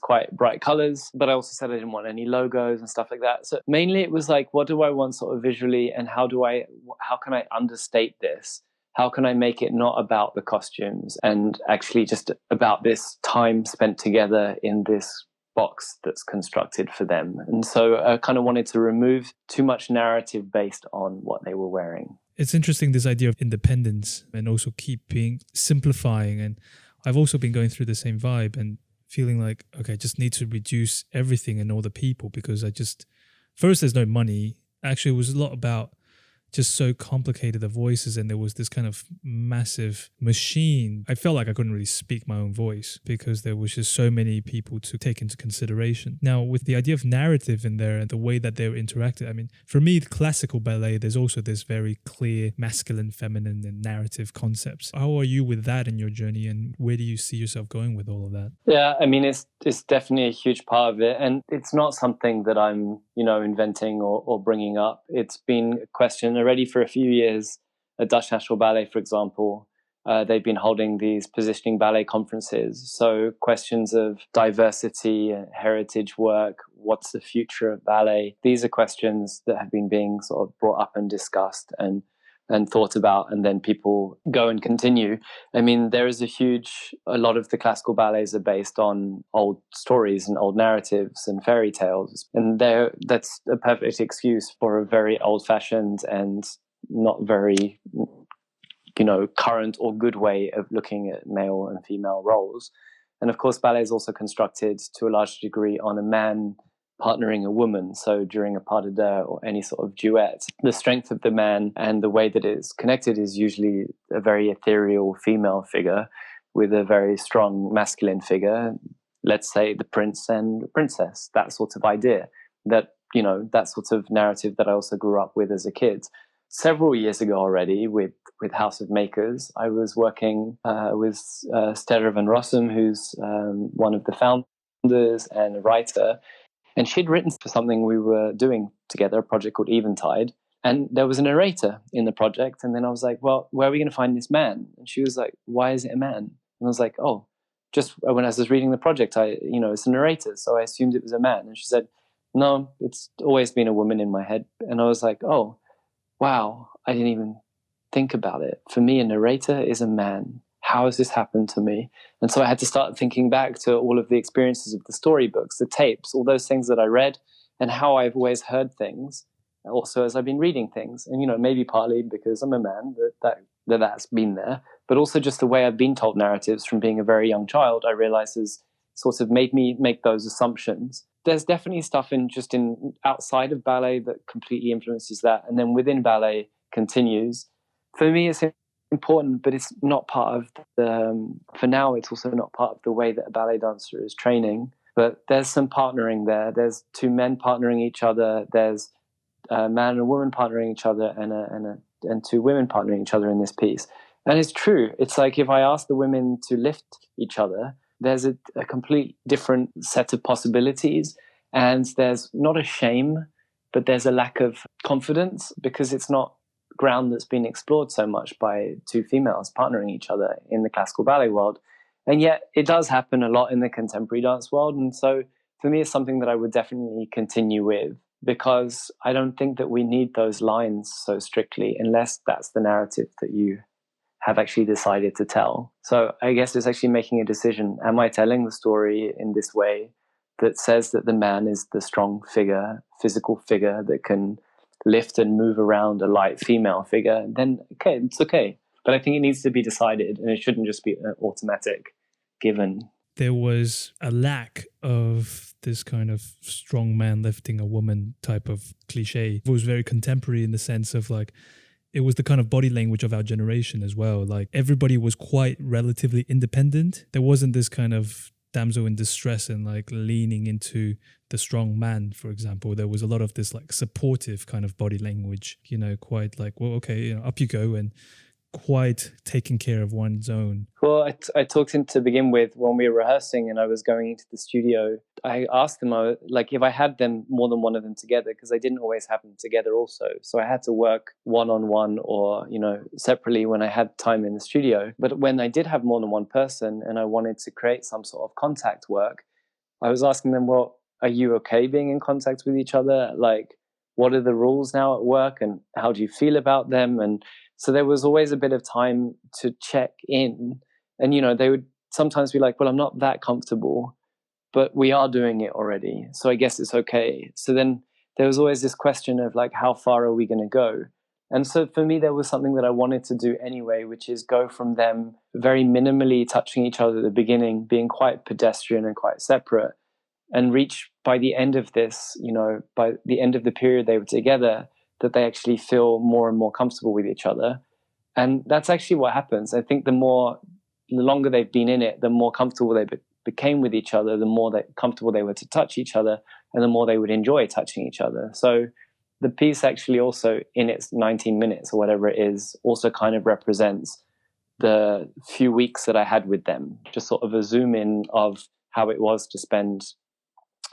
[SPEAKER 2] quite bright colors. But I also said I didn't want any logos and stuff like that. So mainly it was like, what do I want sort of visually, and how can I understate this? How can I make it not about the costumes and actually just about this time spent together in this box that's constructed for them? And so I kind of wanted to remove too much narrative based on what they were wearing.
[SPEAKER 1] It's interesting, this idea of independence and also simplifying. And I've also been going through the same vibe and feeling like, okay, I just need to reduce everything and all the people, because first, there's no money. Actually, it was a lot about just so complicated, the voices, and there was this kind of massive machine. I felt like I couldn't really speak my own voice because there was just so many people to take into consideration. Now, with the idea of narrative in there and the way that they were interacted, I mean, for me, classical ballet, there's also this very clear masculine, feminine, and narrative concepts. How are you with that in your journey, and where do you see yourself going with all of that?
[SPEAKER 2] Yeah, I mean, it's definitely a huge part of it, and it's not something that I'm, you know, inventing or bringing up. It's been a question already for a few years at Dutch National Ballet, for example. they've been holding these positioning ballet conferences. So questions of diversity, heritage work, what's the future of ballet? These are questions that have been being sort of brought up and discussed and thought about, and then people go and continue. I mean, there is a lot of the classical ballets are based on old stories and old narratives and fairy tales. And that's a perfect excuse for a very old-fashioned and not very, current or good way of looking at male and female roles. And of course, ballet is also constructed to a large degree on a man partnering a woman. So during a pas de deux or any sort of duet, the strength of the man and the way that it's connected is usually a very ethereal female figure with a very strong masculine figure. Let's say the prince and the princess, that sort of idea, that sort of narrative that I also grew up with as a kid. Several years ago already with House of Makers, I was working with Sterre van Rossum, who's one of the founders and a writer. And she'd written for something we were doing together, a project called Eventide. And there was a narrator in the project. And then I was like, well, where are we going to find this man? And she was like, why is it a man? And I was like, oh, just when I was reading the project, it's a narrator. So I assumed it was a man. And she said, no, it's always been a woman in my head. And I was like, oh, wow, I didn't even think about it. For me, a narrator is a man. How has this happened to me? And so I had to start thinking back to all of the experiences of the storybooks, the tapes, all those things that I read, and how I've always heard things, also as I've been reading things. And, maybe partly because I'm a man, that's been there, but also just the way I've been told narratives from being a very young child, I realize has sort of made me make those assumptions. There's definitely stuff in outside of ballet that completely influences that. And then within ballet continues. For me, it's important, but it's not part of for now, it's also not part of the way that a ballet dancer is training. But there's some partnering there. There's two men partnering each other. There's a man and a woman partnering each other, and two women partnering each other in this piece. And it's true. It's like if I ask the women to lift each other, there's a complete different set of possibilities. And there's not a shame, but there's a lack of confidence because it's not ground that's been explored so much by two females partnering each other in the classical ballet world. And yet it does happen a lot in the contemporary dance world. And so for me, it's something that I would definitely continue with, because I don't think that we need those lines so strictly unless that's the narrative that you have actually decided to tell. So I guess it's actually making a decision. Am I telling the story in this way that says that the man is the strong figure, physical figure that can lift and move around a light female figure? Then okay, it's okay. But I think it needs to be decided, and it shouldn't just be an automatic given.
[SPEAKER 1] There was a lack of this kind of strong man lifting a woman type of cliche. It was very contemporary in the sense of like, it was the kind of body language of our generation as well. Like everybody was quite relatively independent. There wasn't this kind of damsel in distress and like leaning into the strong man, for example. There was a lot of this like supportive kind of body language, quite like, well, okay, up you go, and quite taking care of one's own.
[SPEAKER 2] Well, I talked to begin with when we were rehearsing and I was going into the studio. I asked them, if I had them, more than one of them together, because they didn't always have them together also. So I had to work one-on-one or, separately when I had time in the studio. But when I did have more than one person and I wanted to create some sort of contact work, I was asking them, well, are you okay being in contact with each other? Like, what are the rules now at work and how do you feel about them? And so there was always a bit of time to check in. And, they would sometimes be like, well, I'm not that comfortable, but we are doing it already, so I guess it's okay. So then there was always this question of like, how far are we going to go? And so for me, there was something that I wanted to do anyway, which is go from them very minimally touching each other at the beginning, being quite pedestrian and quite separate, and reach by the end of this, by the end of the period they were together, that they actually feel more and more comfortable with each other. And that's actually what happens. I think the longer they've been in it, the more comfortable they became with each other, the more comfortable they were to touch each other, and the more they would enjoy touching each other. So the piece actually also, in its 19 minutes or whatever it is, also kind of represents the few weeks that I had with them, just sort of a zoom in of how it was to spend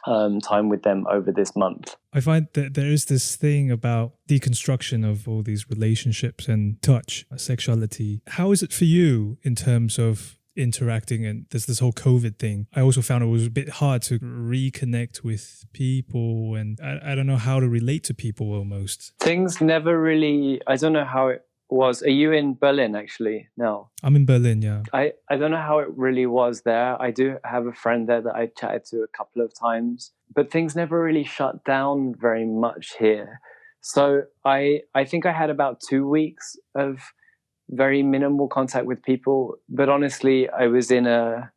[SPEAKER 2] time with them over this month.
[SPEAKER 1] I find that there is this thing about deconstruction of all these relationships and touch, sexuality. How is it for you in terms of interacting? And there's this whole COVID thing. I also found it was a bit hard to reconnect with people, and I don't know how to relate to people almost.
[SPEAKER 2] Things never really, I don't know how it was. Are you in Berlin actually now?
[SPEAKER 1] I'm in Berlin, yeah.
[SPEAKER 2] I don't know how it really was there. I do have a friend there that I chatted to a couple of times, but things never really shut down very much here. So I think I had about 2 weeks of very minimal contact with people, but honestly, I was in a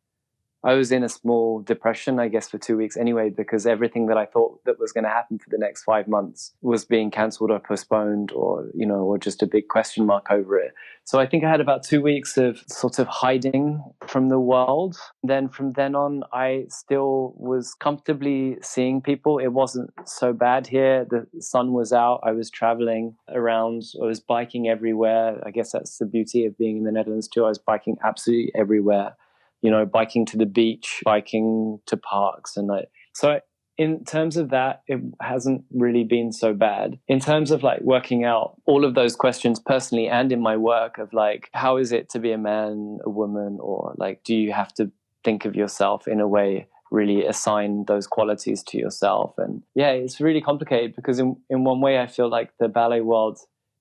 [SPEAKER 2] small depression, I guess, for 2 weeks anyway, because everything that I thought that was going to happen for the next 5 months was being cancelled or postponed, or, you know, or just a big question mark over it. So I think I had about 2 weeks of sort of hiding from the world. Then from then on, I still was comfortably seeing people. It wasn't so bad here. The sun was out. I was traveling around. I was biking everywhere. I guess that's the beauty of being in the Netherlands too. I was biking absolutely everywhere. You know, biking to the beach, biking to parks. And so in terms of that, it hasn't really been so bad. In terms of like working out all of those questions personally and in my work of like, how is it to be a man, a woman, or like, do you have to think of yourself in a way, really assign those qualities to yourself? And yeah, it's really complicated because in one way, I feel like the ballet world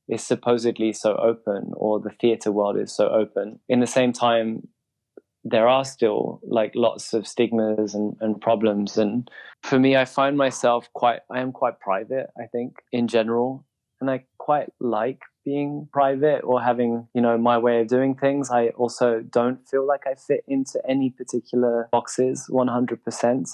[SPEAKER 2] is supposedly so open, or the theatre world is so open. In the same time, there are still like lots of stigmas and problems. And for me, I find myself I am quite private, I think, in general. And I quite like being private or having, you know, my way of doing things. I also don't feel like I fit into any particular boxes 100%.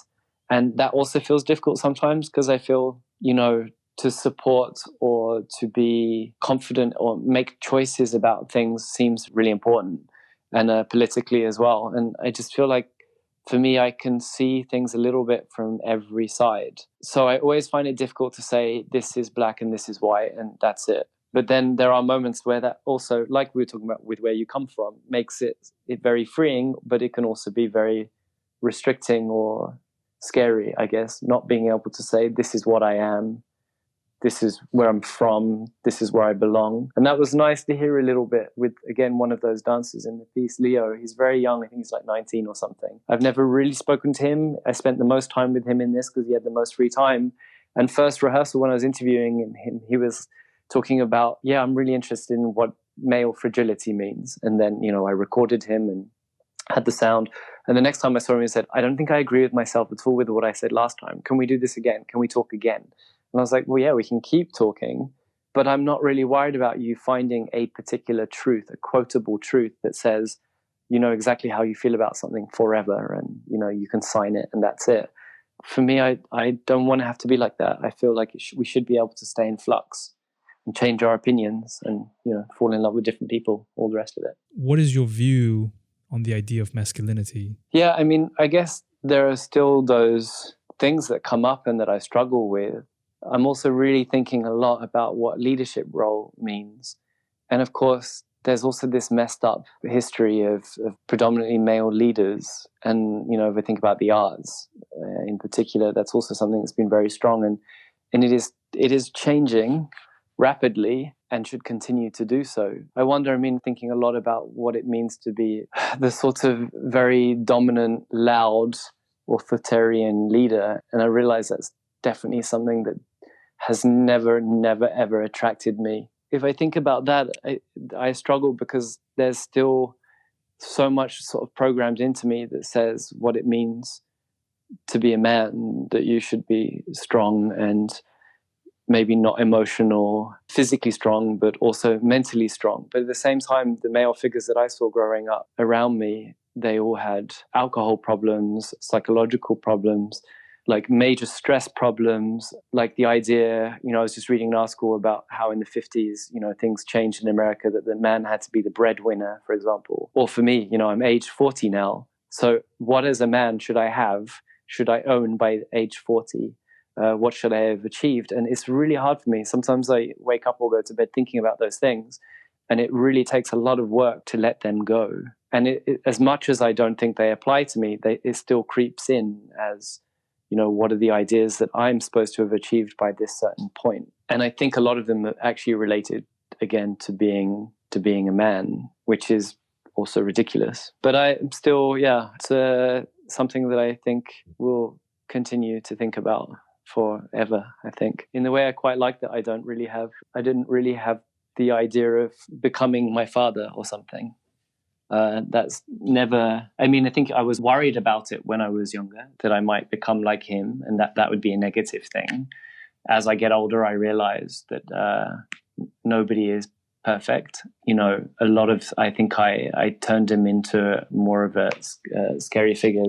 [SPEAKER 2] And that also feels difficult sometimes because I feel, you know, to support or to be confident or make choices about things seems really important. And politically as well. And I just feel like, for me, I can see things a little bit from every side. So I always find it difficult to say this is black and this is white and that's it. But then there are moments where that also, like we were talking about with where you come from, makes it very freeing, but it can also be very restricting or scary, I guess, not being able to say this is what I am. This is where I'm from. This is where I belong. And that was nice to hear a little bit with, again, one of those dancers in the piece, Leo. He's very young. I think he's like 19 or something. I've never really spoken to him. I spent the most time with him in this because he had the most free time. And first rehearsal, when I was interviewing him, he was talking about, yeah, I'm really interested in what male fragility means. And then, you know, I recorded him and had the sound. And the next time I saw him, he said, I don't think I agree with myself at all with what I said last time. Can we do this again? Can we talk again? And I was like, well, yeah, we can keep talking, but I'm not really worried about you finding a particular truth, a quotable truth that says, you know exactly how you feel about something forever and, you know, you can sign it and that's it. For me, I don't want to have to be like that. I feel like we should be able to stay in flux and change our opinions and, you know, fall in love with different people, all the rest of it.
[SPEAKER 1] What is your view on the idea of masculinity?
[SPEAKER 2] Yeah, I mean, I guess there are still those things that come up and that I struggle with. I'm also really thinking a lot about what leadership role means. And of course, there's also this messed up history of predominantly male leaders. And, you know, if we think about the arts in particular, that's also something that's been very strong. And it is changing rapidly and should continue to do so. I wonder, I mean, thinking a lot about what it means to be the sort of very dominant, loud, authoritarian leader. And I realize that's definitely something that has never, ever attracted me. If I think about that, I struggle because there's still so much sort of programmed into me that says what it means to be a man, that you should be strong and maybe not emotional, physically strong, but also mentally strong. But at the same time, the male figures that I saw growing up around me, they all had alcohol problems, psychological problems, like major stress problems, like the idea, you know, I was just reading an article about how in the 50s, you know, things changed in America, that the man had to be the breadwinner, for example. Or for me, you know, I'm age 40 now. So what as a man should I own by age 40? What should I have achieved? And it's really hard for me. Sometimes I wake up or go to bed thinking about those things. And it really takes a lot of work to let them go. And as much as I don't think they apply to me, it still creeps in as what are the ideas that I'm supposed to have achieved by this certain point? And I think a lot of them are actually related, again, to being a man, which is also ridiculous. But I'm still, it's something that I think will continue to think about forever, I think. In the way I quite like that I didn't really have the idea of becoming my father or something. That's never, I think I was worried about it when I was younger, that I might become like him and that would be a negative thing. As I get older, I realize that nobody is perfect. A lot of, I think I turned him into more of a scary figure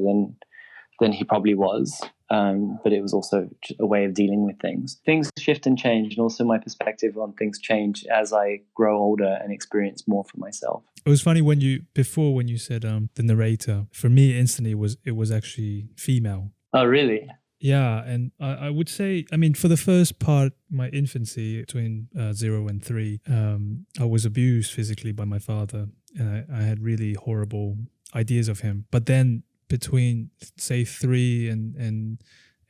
[SPEAKER 2] than he probably was. But it was also a way of dealing with things. Things shift and change, and also my perspective on things change as I grow older and experience more for myself.
[SPEAKER 1] It was funny when you said the narrator. For me, instantly it was actually female.
[SPEAKER 2] Oh, really?
[SPEAKER 1] Yeah, and I would say, for the first part, my infancy between 0 and 3, I was abused physically by my father, and I had really horrible ideas of him. But then between, say, 3 and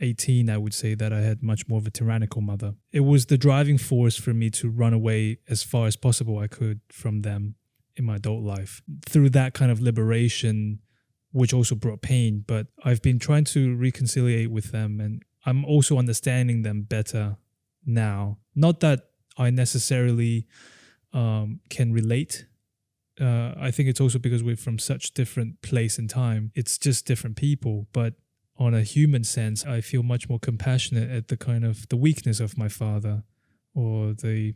[SPEAKER 1] 18, I would say that I had much more of a tyrannical mother. It was the driving force for me to run away as far as possible I could from them in my adult life. Through that kind of liberation, which also brought pain, but I've been trying to reconciliate with them, and I'm also understanding them better now. Not that I necessarily can relate. I think it's also because we're from such different place and time. It's just different people, but on a human sense, I feel much more compassionate at the weakness of my father, or the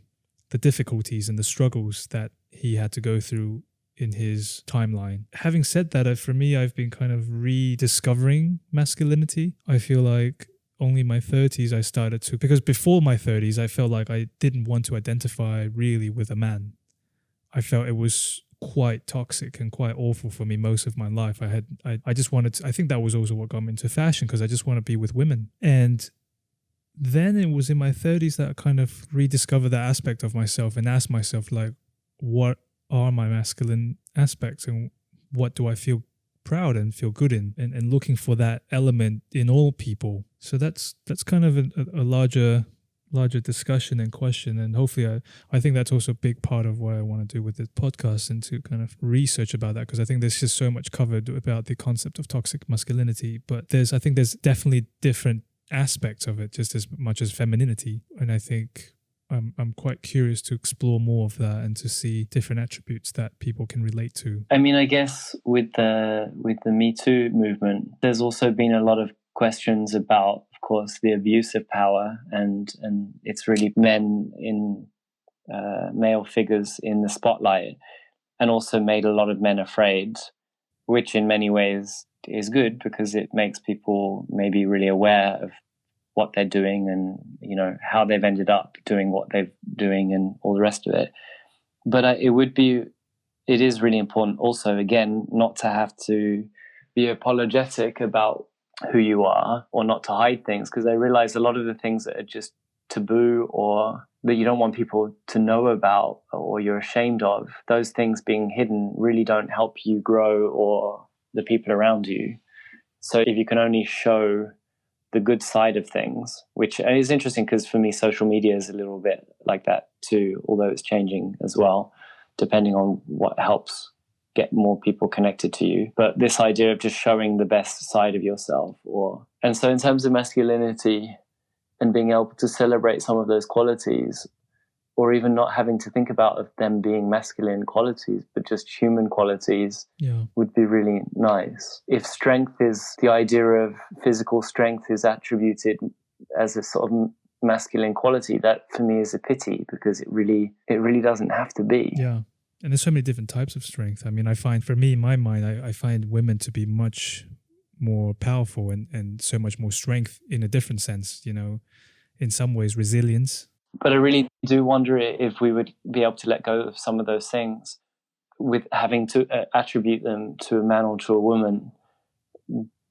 [SPEAKER 1] difficulties and the struggles that he had to go through in his timeline. Having said that, for me, I've been kind of rediscovering masculinity. I feel like only my 30s I started to, because before my 30s, I felt like I didn't want to identify really with a man. I felt it was quite toxic and quite awful for me most of my life. I just wanted to, I think that was also what got me into fashion, because I just want to be with women. And then it was in my 30s that I kind of rediscovered that aspect of myself and asked myself, like, what are my masculine aspects and what do I feel proud and feel good in, and looking for that element in all people. So that's kind of a larger discussion and question, and hopefully I think that's also a big part of what I want to do with this podcast, and to kind of research about that, because I think there's just so much covered about the concept of toxic masculinity, but I think there's definitely different aspects of it just as much as femininity, and I think I'm quite curious to explore more of that and to see different attributes that people can relate to.
[SPEAKER 2] I guess with the Me Too movement, there's also been a lot of questions about, of course, the abuse of power, and it's really men in male figures in the spotlight, and also made a lot of men afraid, which in many ways is good, because it makes people maybe really aware of what they're doing, and how they've ended up doing what they're doing and all the rest of it. But it is really important also, again, not to have to be apologetic about who you are, or not to hide things, because I realize a lot of the things that are just taboo, or that you don't want people to know about, or you're ashamed of, those things being hidden really don't help you grow or the people around you. So if you can only show the good side of things, which is interesting, because for me social media is a little bit like that too, although it's changing as well, depending on what helps get more people connected to you. But this idea of just showing the best side of yourself, and so in terms of masculinity and being able to celebrate some of those qualities, or even not having to think about them being masculine qualities, but just human qualities, would be really nice. If strength is, the idea of physical strength is attributed as a sort of masculine quality, that for me is a pity, because it really doesn't have to be.
[SPEAKER 1] Yeah. And there's so many different types of strength. I find, for me, in my mind, I find women to be much more powerful and so much more strength in a different sense, in some ways resilience.
[SPEAKER 2] But I really do wonder if we would be able to let go of some of those things, with having to attribute them to a man or to a woman.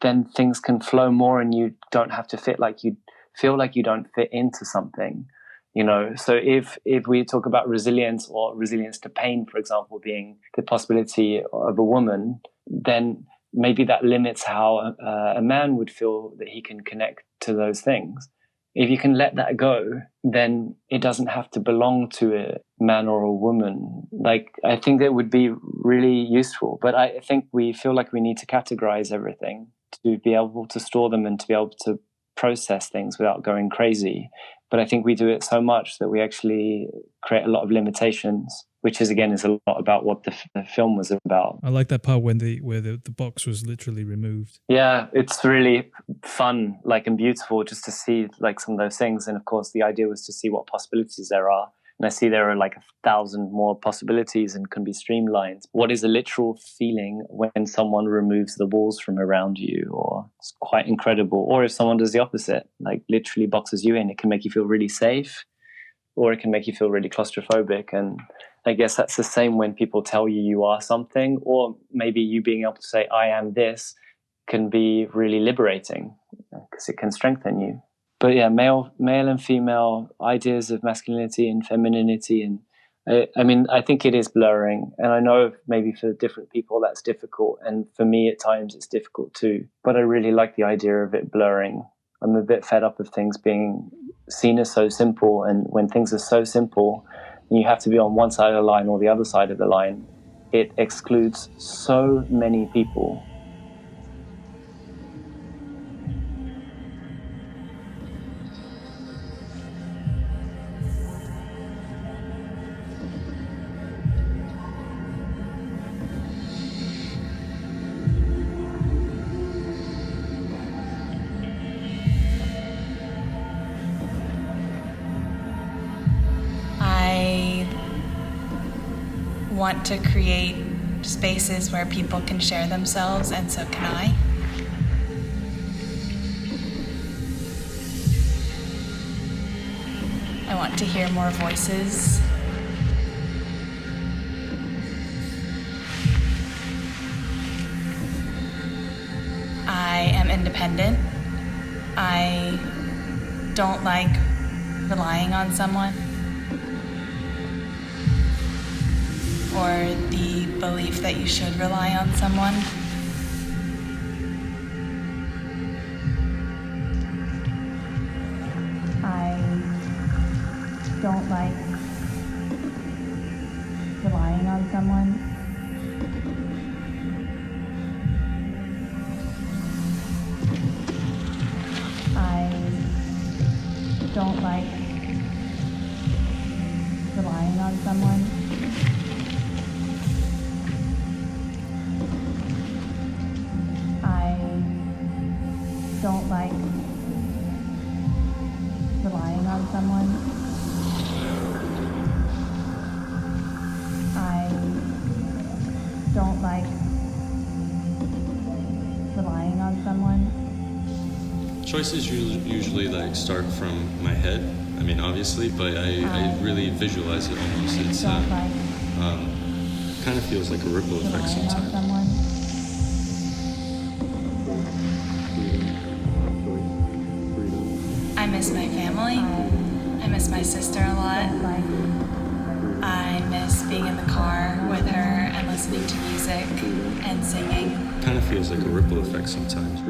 [SPEAKER 2] Then things can flow more, and you don't have to feel like you don't fit into something. So if we talk about resilience, or resilience to pain, for example, being the possibility of a woman, then maybe that limits how a man would feel that he can connect to those things. If you can let that go, then it doesn't have to belong to a man or a woman. Like, I think that would be really useful. But I think we feel like we need to categorize everything to be able to store them and to be able to process things without going crazy. But I think we do it so much that we actually create a lot of limitations, which is a lot about what the film was about.
[SPEAKER 1] I like that part where the box was literally removed.
[SPEAKER 2] Yeah, it's really fun, like, and beautiful just to see like some of those things. And of course, the idea was to see what possibilities there are. And I see there are like 1,000 more possibilities and can be streamlined. What is a literal feeling when someone removes the walls from around you? Or it's quite incredible. Or if someone does the opposite, like literally boxes you in, it can make you feel really safe, or it can make you feel really claustrophobic. And I guess that's the same when people tell you you are something, or maybe you being able to say, I am this, can be really liberating because it can strengthen you. But yeah, male and female ideas of masculinity and femininity. And I think it is blurring. And I know maybe for different people that's difficult. And for me at times it's difficult too. But I really like the idea of it blurring. I'm a bit fed up of things being seen as so simple. And when things are so simple, and you have to be on one side of the line or the other side of the line, it excludes so many people.
[SPEAKER 4] Want to create spaces where people can share themselves, and so can I. I want to hear more voices. I am independent. I don't like relying on someone, or the belief that you should rely on someone. I don't like relying on someone. I don't like relying on someone. Don't like relying on someone. I don't like relying on someone.
[SPEAKER 5] Choices usually like start from my head. I mean, obviously, but I really visualize it almost. It's kind of feels like a ripple effect sometimes.
[SPEAKER 4] I miss my family. I miss my sister a lot. I miss being in the car with her and listening to music and singing.
[SPEAKER 5] Kind of feels like a ripple effect sometimes.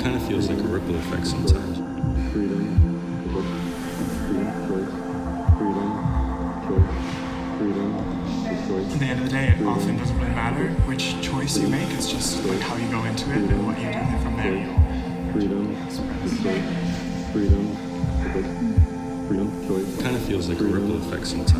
[SPEAKER 5] Kind of feels like a ripple effect sometimes.
[SPEAKER 6] At the end of the day, it often doesn't really matter which choice you make. It's just like how you go into it and what you do, and from there
[SPEAKER 5] Kind of feels like a ripple effect sometimes.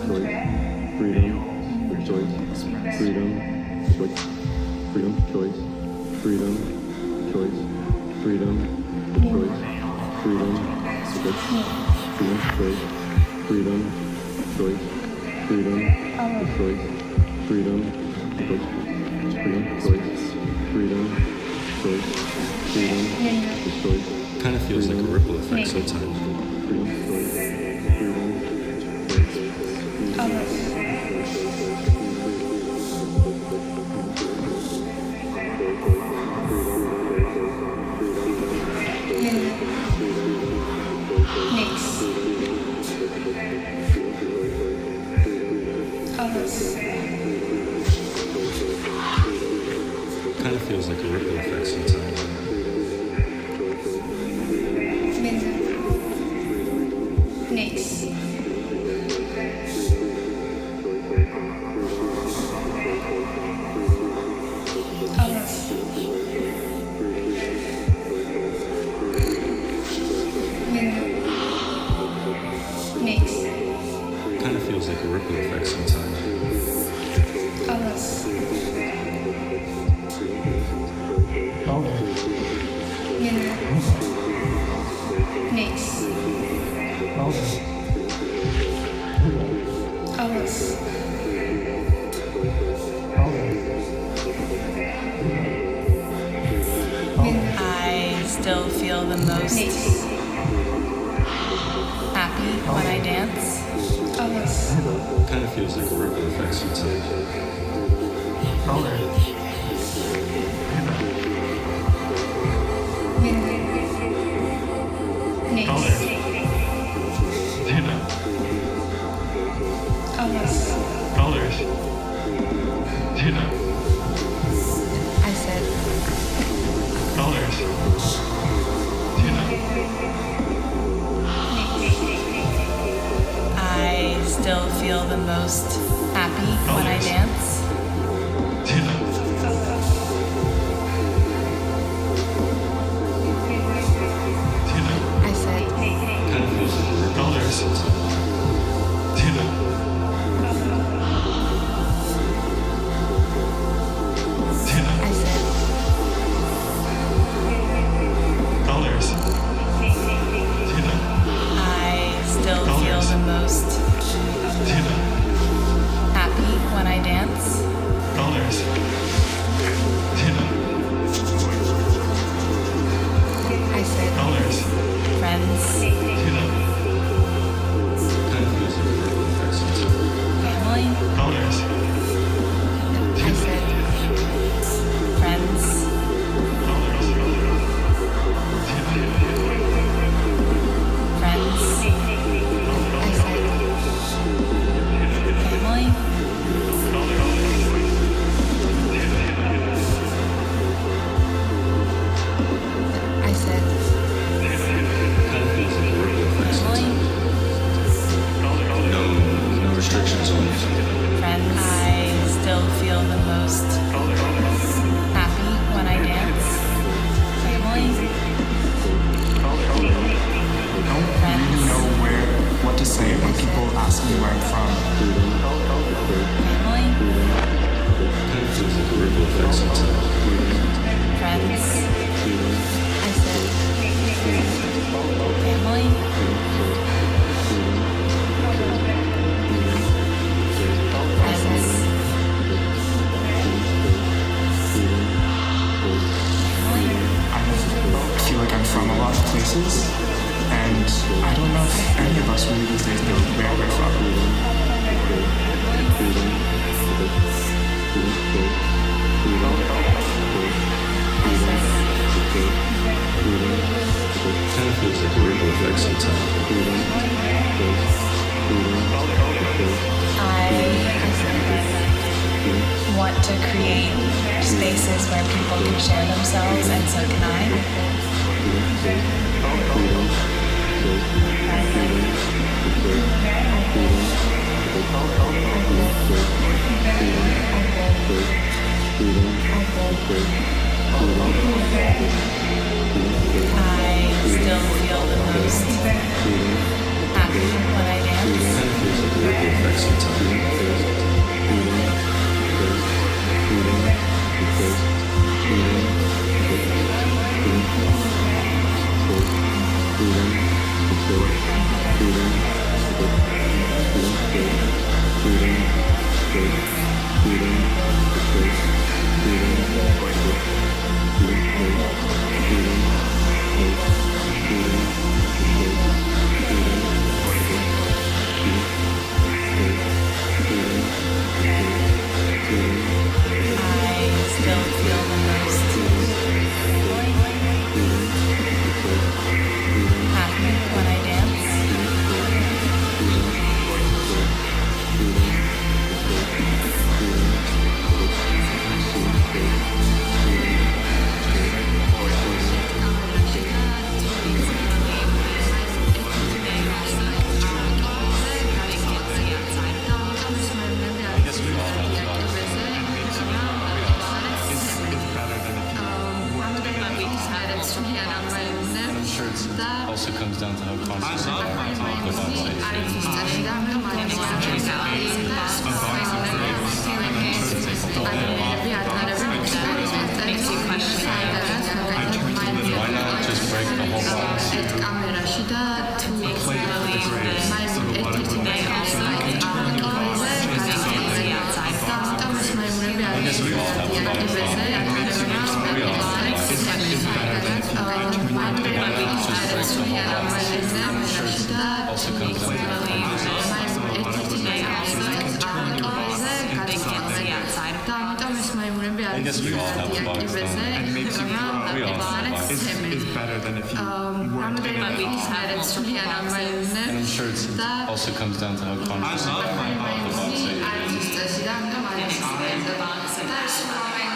[SPEAKER 5] Kind of feels like a ripple effect sometimes. kind of feels like a ripple effect sometimes.
[SPEAKER 7] Minder. Niks. Alles. Minder. Niks.
[SPEAKER 5] Kind of feels like a ripple effect sometimes.
[SPEAKER 7] Alles. Minder. Niks. Alles.
[SPEAKER 4] I still feel the most
[SPEAKER 7] Niks.
[SPEAKER 4] happy when I dance.
[SPEAKER 7] Alles.
[SPEAKER 5] Kind of feels like a ripple effect sometimes.
[SPEAKER 7] Minder. Niks. Alles.
[SPEAKER 4] I said, I still feel the most happy when I dance. I said,
[SPEAKER 5] Kind of feels like a ripple effect sometimes.
[SPEAKER 4] I said, I still feel the most happy when I dance. I said, friends,
[SPEAKER 5] Kind of feels like a ripple effect sometimes.
[SPEAKER 4] family. I said, friends, friends. I said, family. I said,
[SPEAKER 5] Kind of feels like a ripple effect
[SPEAKER 4] family,
[SPEAKER 5] sometimes. No restrictions on it.
[SPEAKER 4] friends. I still feel the most happy when I dance. Family,
[SPEAKER 6] I don't really know what to say when people ask me where I'm from.
[SPEAKER 4] family,
[SPEAKER 5] Kind of feels like a ripple effect sometimes.
[SPEAKER 4] friends. I said, family, friends,
[SPEAKER 6] I feel like I'm from a lot of places, and I don't know if any of us really these days know where we're from.
[SPEAKER 5] Kind of feels like a ripple effect sometimes.
[SPEAKER 4] I want to create spaces where people can share themselves, and so can I. I still feel the most happy when I dance.
[SPEAKER 5] Kind of feels like a ripple effect sometimes. sure it also comes down to how conscious you are of the box that you're
[SPEAKER 4] makes you question
[SPEAKER 5] why not just break the whole box? I guess we all have a box. We all have a box. Also comes down to I guess we all have a box.
[SPEAKER 6] And maybe
[SPEAKER 5] We all have a box.
[SPEAKER 6] is better than if you weren't in
[SPEAKER 4] but we
[SPEAKER 6] a box.
[SPEAKER 4] have multiple boxes.
[SPEAKER 5] And I'm sure it also comes down to how conscious you are of the box that you're in.
[SPEAKER 4] The box and